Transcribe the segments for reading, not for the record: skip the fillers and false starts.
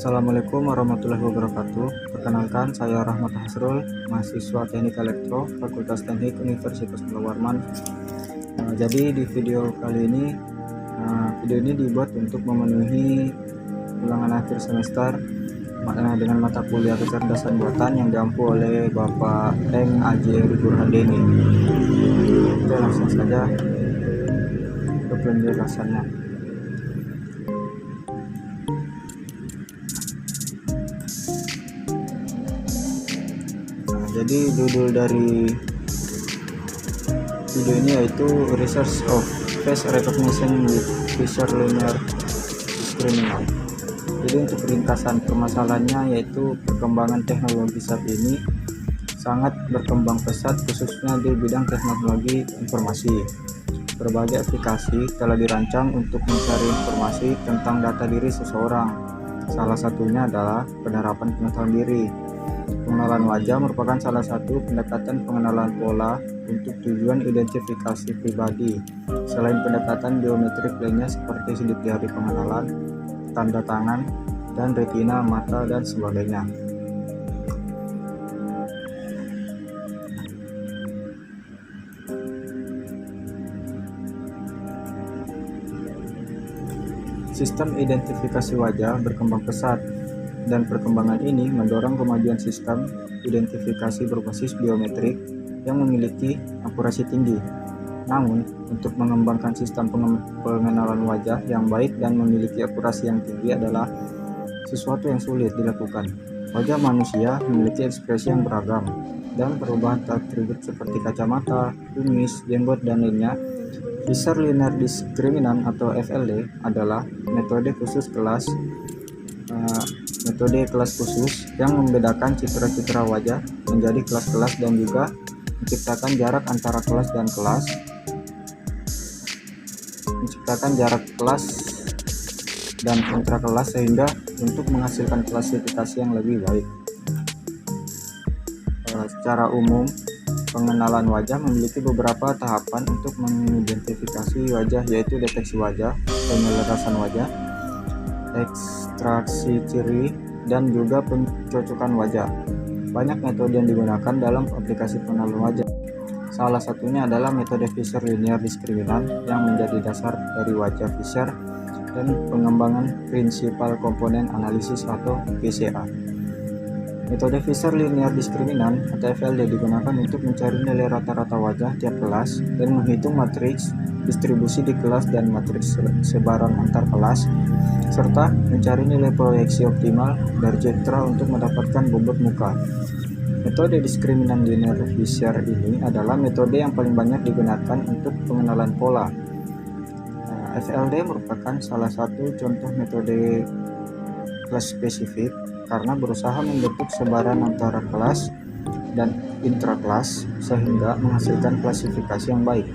Assalamualaikum warahmatullahi wabarakatuh. Perkenalkan, saya Rahmat Hasrul, mahasiswa Teknik Elektro, Fakultas Teknik Universitas Mula Warman. Jadi di video kali ini, video ini dibuat untuk memenuhi ulangan akhir semester dengan mata kuliah kecerdasan buatan yang diampu oleh Bapak Eng Aji Burhandeni. Oke, langsung saja ke penjelasannya. Jadi judul dari video ini yaitu Research of Face Recognition with Feature Linear Discriminant. Jadi untuk ringkasan permasalahannya yaitu perkembangan teknologi saat ini sangat berkembang pesat, khususnya di bidang teknologi informasi. Berbagai aplikasi telah dirancang untuk mencari informasi tentang data diri seseorang. Salah satunya adalah penerapan pengetahuan diri. Pengenalan wajah merupakan salah satu pendekatan pengenalan pola untuk tujuan identifikasi pribadi. Selain pendekatan biometrik lainnya seperti sidik jari pengenalan, tanda tangan, dan retina mata dan sebagainya. Sistem identifikasi wajah berkembang pesat, dan perkembangan ini mendorong kemajuan sistem identifikasi berbasis biometrik yang memiliki akurasi tinggi. Namun, untuk mengembangkan sistem pengenalan wajah yang baik dan memiliki akurasi yang tinggi adalah sesuatu yang sulit dilakukan. Wajah manusia memiliki ekspresi yang beragam, dan perubahan atribut seperti kacamata, kumis, jenggot, dan lainnya. Feature Linear Discriminant atau FLD adalah metode kelas khusus yang membedakan citra-citra wajah menjadi kelas-kelas dan juga menciptakan jarak antara kelas dan kelas, intrakelas sehingga untuk menghasilkan klasifikasi yang lebih baik. Secara umum, pengenalan wajah memiliki beberapa tahapan untuk mengidentifikasi wajah, yaitu deteksi wajah, penyelarasan wajah, ekstraksi ciri, dan juga pencocokan wajah. Banyak metode yang digunakan dalam aplikasi pengenalan wajah. Salah satunya adalah metode Feature Linear Discriminant yang menjadi dasar dari wajah Feature dan pengembangan Principal Component Analysis atau PCA. Metode Feature Linear Discriminant atau FLD digunakan untuk mencari nilai rata-rata wajah tiap kelas dan menghitung matriks distribusi di kelas dan matriks sebaran antar kelas, serta mencari nilai proyeksi optimal dari citra untuk mendapatkan bobot muka. Metode Discriminant Linear Feature ini adalah metode yang paling banyak digunakan untuk pengenalan pola. FLD merupakan salah satu contoh metode kelas spesifik karena berusaha membentuk sebaran antara kelas dan intrakelas sehingga menghasilkan klasifikasi yang baik.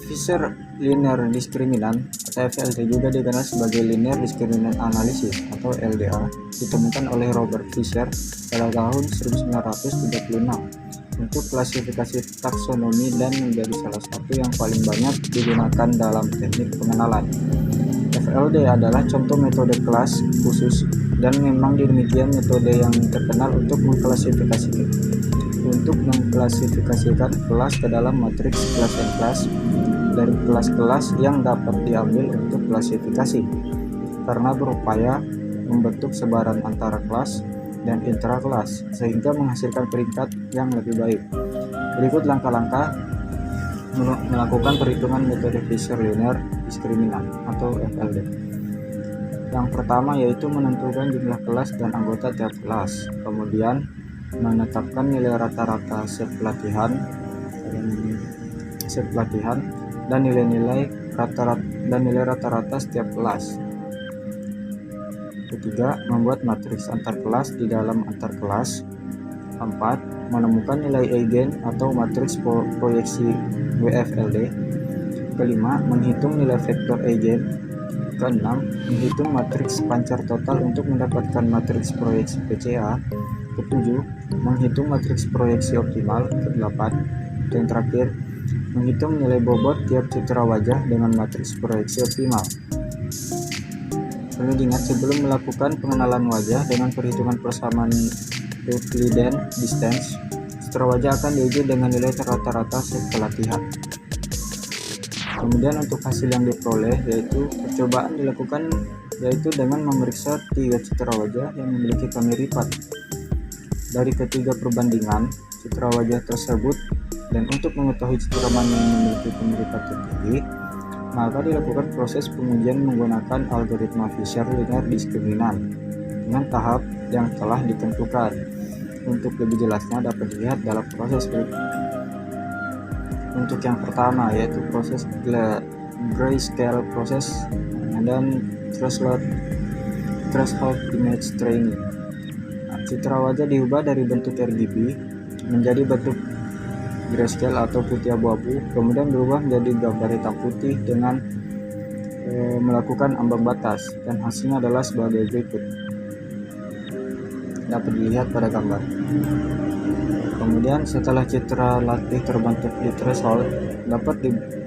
Feature Linear Discriminant atau FLD juga dikenal sebagai Linear Discriminant Analysis atau LDA, ditemukan oleh Robert Fisher pada tahun 1936 untuk klasifikasi taksonomi dan menjadi salah satu yang paling banyak digunakan dalam teknik pengenalan. FLD adalah contoh metode kelas khusus dan memang demikian metode yang terkenal untuk mengklasifikasikan kelas ke dalam matriks kelas dan kelas dari kelas-kelas yang dapat diambil untuk klasifikasi karena berupaya membentuk sebaran antara kelas dan intrakelas sehingga menghasilkan peringkat yang lebih baik. Berikut langkah-langkah melakukan perhitungan metode Feature Linear Discriminant atau FLD. Yang pertama yaitu menentukan jumlah kelas dan anggota tiap kelas, kemudian menetapkan nilai rata-rata set pelatihan dan nilai rata-rata setiap kelas. Ketiga, membuat matriks antar kelas di dalam antar kelas. 4. Menemukan nilai eigen atau matriks proyeksi WFLD. Kelima, menghitung nilai vektor eigen. Keenam, menghitung matriks pancar total untuk mendapatkan matriks proyeksi PCA. Ketujuh, menghitung matriks proyeksi optimal. Kedelapan, dan terakhir, Menghitung nilai bobot tiap citra wajah dengan matriks proyeksi optimal. Perlu diingat, sebelum melakukan pengenalan wajah dengan perhitungan persamaan Euclidean distance, citra wajah akan diuji dengan nilai rata-rata pelatihan. Kemudian untuk hasil yang diperoleh yaitu percobaan dilakukan dengan memeriksa 3 citra wajah yang memiliki kemiripan. Dari ketiga perbandingan citra wajah tersebut, dan untuk mengetahui citra mana yang memiliki kemiripan tertinggi, maka dilakukan proses pengujian menggunakan algoritma Fisher linear diskriminan dengan tahap yang telah ditentukan. Untuk lebih jelasnya dapat dilihat dalam proses berikut. Untuk yang pertama yaitu proses grayscale process dan threshold image training. Citra wajah diubah dari bentuk RGB menjadi bentuk grayscale atau putih abu-abu, kemudian berubah menjadi gambar hitam putih dengan melakukan ambang batas, dan hasilnya adalah sebagai berikut. Dapat dilihat pada gambar. Kemudian setelah citra latih terbentuk di threshold,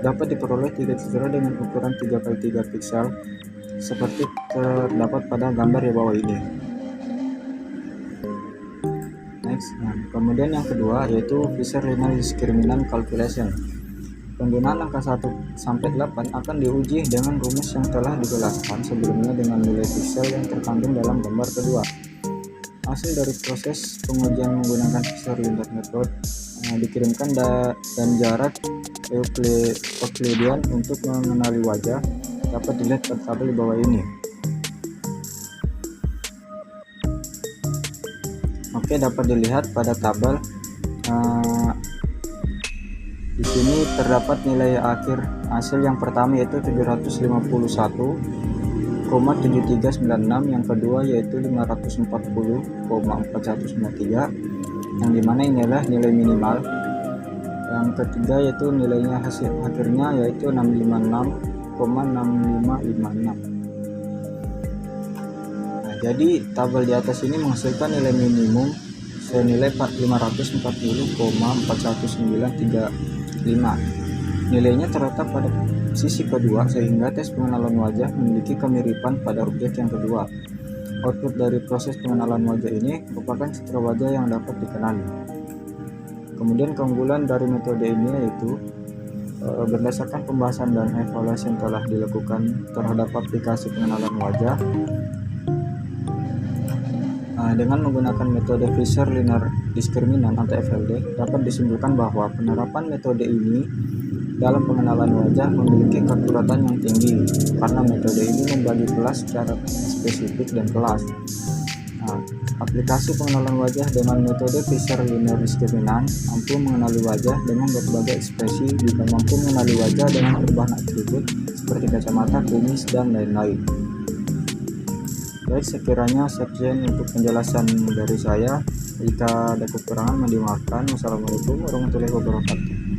dapat diperoleh 3 citra dengan ukuran 3x3 pixel seperti terdapat pada gambar di bawah ini. Kemudian yang kedua yaitu Fisher linear discriminant calculation. Penggunaan angka 1 sampai 8 akan diuji dengan rumus yang telah dijelaskan sebelumnya dengan nilai pixel yang terkandung dalam gambar kedua. Hasil dari proses pengujian menggunakan Fisher linear method dikirimkan dan jarak Euclidean untuk mengenali wajah dapat dilihat pada tabel di bawah ini. Oke, dapat dilihat pada tabel di sini terdapat nilai akhir hasil yang pertama yaitu 751,7396, yang kedua yaitu 540,4193, yang dimana ini adalah nilai minimal. Yang ketiga yaitu nilainya hasil akhirnya yaitu 656,6556. Jadi tabel di atas ini menghasilkan nilai minimum senilai 540,41935. Nilainya terletak pada sisi kedua sehingga tes pengenalan wajah memiliki kemiripan pada objek yang kedua. Output dari proses pengenalan wajah ini merupakan citra wajah yang dapat dikenali. Kemudian keunggulan dari metode ini yaitu berdasarkan pembahasan dan evaluasi yang telah dilakukan terhadap aplikasi pengenalan wajah, dengan menggunakan metode Fisher linear diskriminan atau FLD, dapat disimpulkan bahwa penerapan metode ini dalam pengenalan wajah memiliki keakuratan yang tinggi karena metode ini membagi kelas secara spesifik dan kelas. Aplikasi pengenalan wajah dengan metode Fisher linear diskriminan mampu mengenali wajah dengan berbagai ekspresi, juga mampu mengenali wajah dengan perubahan atribut seperti kacamata, kumis, dan lain-lain. Baik, sekiranya sekian untuk penjelasan dari saya. Jika ada kekurangan mohon dimaafkan. Wassalamualaikum warahmatullahi wabarakatuh.